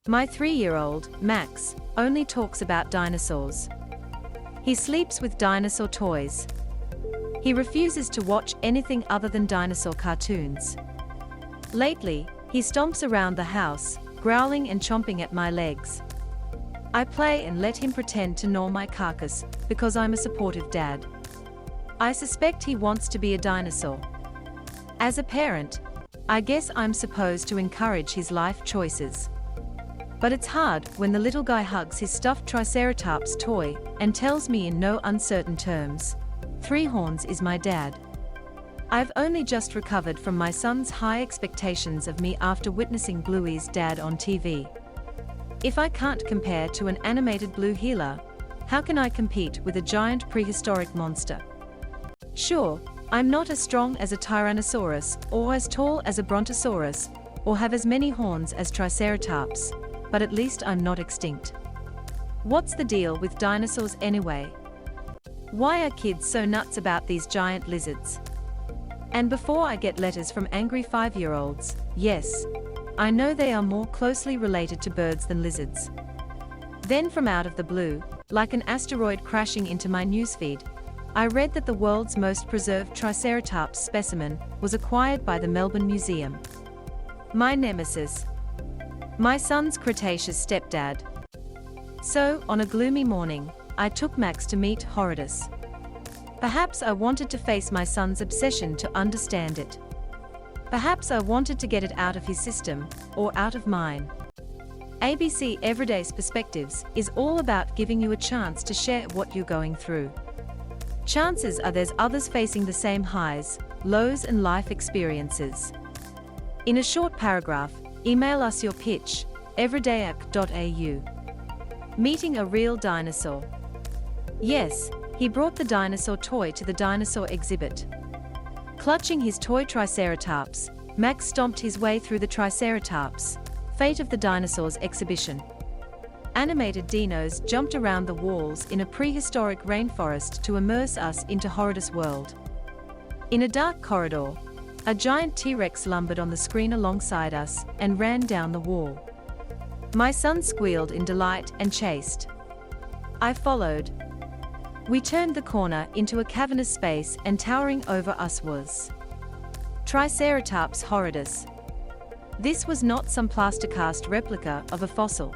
My 3-year-old, Max, only talks about dinosaurs. He sleeps with dinosaur toys. He refuses to watch anything other than dinosaur cartoons. Lately, he stomps around the house, growling and chomping at my legs. I play and let him pretend to gnaw my carcass, because I'm a supportive dad. I suspect he wants to be a dinosaur. As a parent, I guess I'm supposed to encourage his life choices. But it's hard when the little guy hugs his stuffed triceratops toy and tells me in no uncertain terms, "Three horns is my dad." I've only just recovered from my son's high expectations of me after witnessing Bluey's dad on TV. If I can't compare to an animated blue heeler, how can I compete with a giant prehistoric monster? Sure, I'm not as strong as a Tyrannosaurus, or as tall as a Brontosaurus, or have as many horns as Triceratops, but at least I'm not extinct. What's the deal with dinosaurs anyway? Why are kids so nuts about these giant lizards? And before I get letters from angry 5-year-olds, yes, I know they are more closely related to birds than lizards. Then from out of the blue, like an asteroid crashing into my newsfeed, I read that the world's most preserved Triceratops specimen was acquired by the Melbourne Museum. My nemesis. My son's Cretaceous stepdad. So, on a gloomy morning, I took Max to meet Horridus. Perhaps I wanted to face my son's obsession to understand it. Perhaps I wanted to get it out of his system, or out of mine. ABC Everyday's Perspectives is all about giving you a chance to share what you're going through. Chances are there's others facing the same highs, lows and life experiences. In a short paragraph, email us your pitch, everydayac.au. Meeting a real dinosaur. Yes, he brought the dinosaur toy to the dinosaur exhibit. Clutching his toy Triceratops, Max stomped his way through the Triceratops, Fate of the Dinosaurs exhibition. Animated dinos jumped around the walls in a prehistoric rainforest to immerse us into Horridus' world. In a dark corridor, a giant T-Rex lumbered on the screen alongside us and ran down the wall. My son squealed in delight and chased. I followed. We turned the corner into a cavernous space and towering over us was Triceratops horridus. This was not some plasticast replica of a fossil.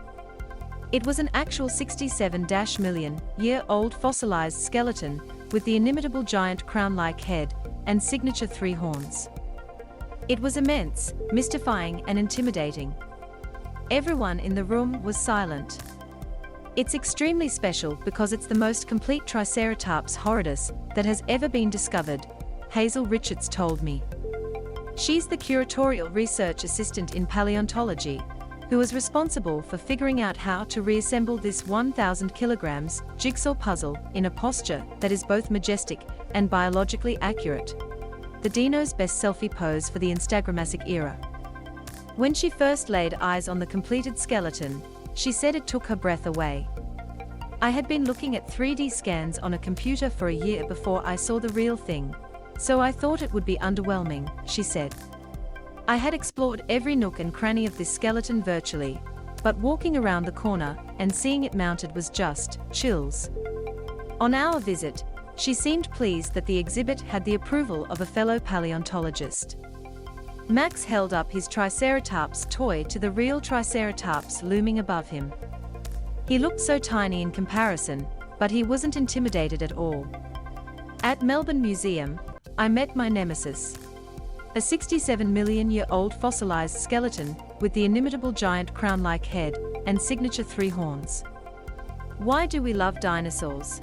It was an actual 67-million-year-old fossilized skeleton with the inimitable giant crown-like head and signature 3 horns. It was immense, mystifying and intimidating. Everyone in the room was silent. It's extremely special because it's the most complete Triceratops horridus that has ever been discovered, Hazel Richards told me. She's the curatorial research assistant in paleontology, who was responsible for figuring out how to reassemble this 1,000 kilograms jigsaw puzzle in a posture that is both majestic and biologically accurate. The dino's best selfie pose for the Instagrammasic era. When she first laid eyes on the completed skeleton, she said it took her breath away. I had been looking at 3D scans on a computer for a year before I saw the real thing, so I thought it would be underwhelming, she said. I had explored every nook and cranny of this skeleton virtually, but walking around the corner and seeing it mounted was just chills. On our visit, she seemed pleased that the exhibit had the approval of a fellow paleontologist. Max held up his Triceratops toy to the real Triceratops looming above him. He looked so tiny in comparison, but he wasn't intimidated at all. At Melbourne Museum, I met my nemesis. A 67-million-year-old fossilized skeleton with the inimitable giant crown-like head and signature 3 horns. Why do we love dinosaurs?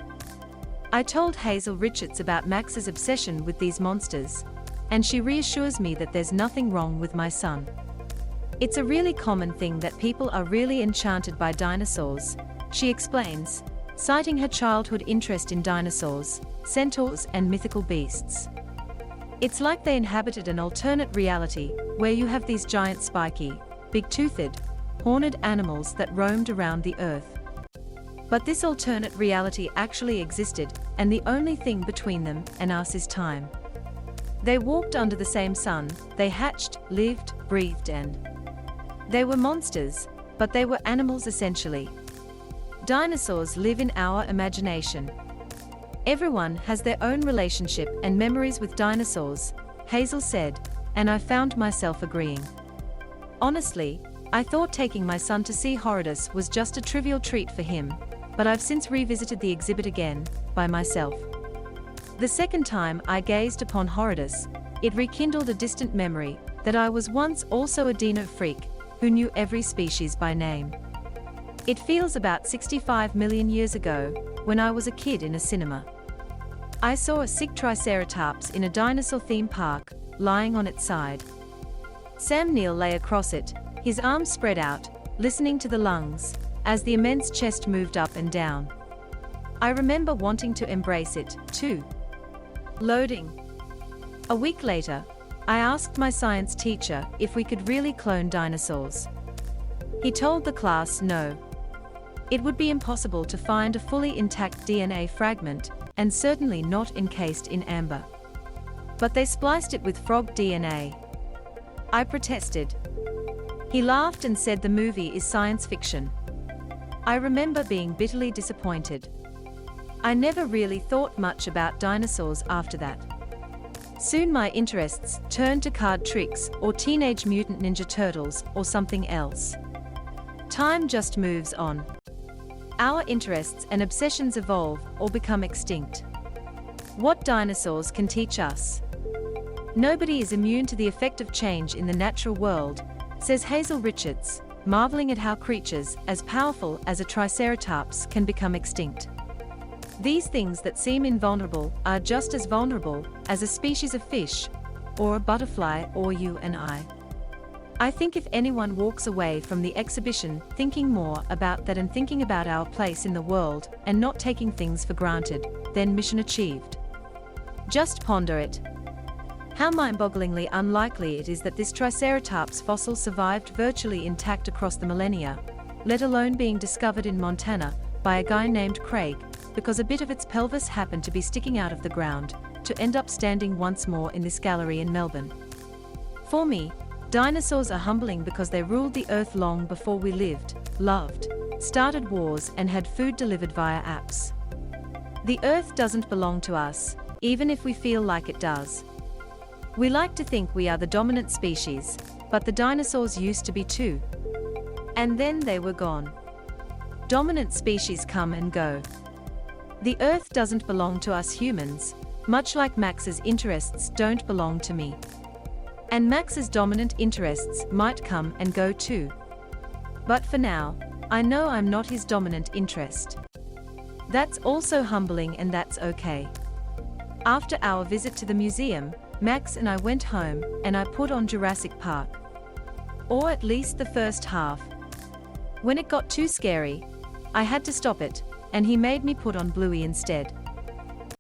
I told Hazel Richards about Max's obsession with these monsters, and she reassures me that there's nothing wrong with my son. It's a really common thing that people are really enchanted by dinosaurs, she explains, citing her childhood interest in dinosaurs, centaurs and mythical beasts. It's like they inhabited an alternate reality, where you have these giant spiky, big-toothed, horned animals that roamed around the earth. But this alternate reality actually existed, and the only thing between them and us is time. They walked under the same sun, they hatched, lived, breathed and they were monsters, but they were animals essentially. Dinosaurs live in our imagination. Everyone has their own relationship and memories with dinosaurs, Hazel said, and I found myself agreeing. Honestly, I thought taking my son to see Horridus was just a trivial treat for him, but I've since revisited the exhibit again, by myself. The second time I gazed upon Horridus, it rekindled a distant memory that I was once also a dino freak who knew every species by name. It feels about 65 million years ago, when I was a kid in a cinema. I saw a sick triceratops in a dinosaur theme park, lying on its side. Sam Neill lay across it, his arms spread out, listening to the lungs, as the immense chest moved up and down. I remember wanting to embrace it, too. Loading. A week later, I asked my science teacher if we could really clone dinosaurs. He told the class no. It would be impossible to find a fully intact DNA fragment, and certainly not encased in amber. But they spliced it with frog DNA. I protested. He laughed and said the movie is science fiction. I remember being bitterly disappointed. I never really thought much about dinosaurs after that. Soon my interests turned to card tricks or Teenage Mutant Ninja Turtles or something else. Time just moves on. Our interests and obsessions evolve or become extinct. What dinosaurs can teach us? Nobody is immune to the effect of change in the natural world, says Hazel Richards, marveling at how creatures as powerful as a triceratops can become extinct. These things that seem invulnerable are just as vulnerable as a species of fish, or a butterfly, or you and I. I think if anyone walks away from the exhibition thinking more about that and thinking about our place in the world and not taking things for granted, then mission achieved. Just ponder it. How mind-bogglingly unlikely it is that this Triceratops fossil survived virtually intact across the millennia, let alone being discovered in Montana by a guy named Craig, because a bit of its pelvis happened to be sticking out of the ground, to end up standing once more in this gallery in Melbourne. For me, dinosaurs are humbling because they ruled the earth long before we lived, loved, started wars and had food delivered via apps. The earth doesn't belong to us, even if we feel like it does. We like to think we are the dominant species, but the dinosaurs used to be too. And then they were gone. Dominant species come and go. The earth doesn't belong to us humans, much like Max's interests don't belong to me. And Max's dominant interests might come and go too. But for now, I know I'm not his dominant interest. That's also humbling, and that's okay. After our visit to the museum, Max and I went home, and I put on Jurassic Park. Or at least the first half. When it got too scary, I had to stop it, and he made me put on Bluey instead.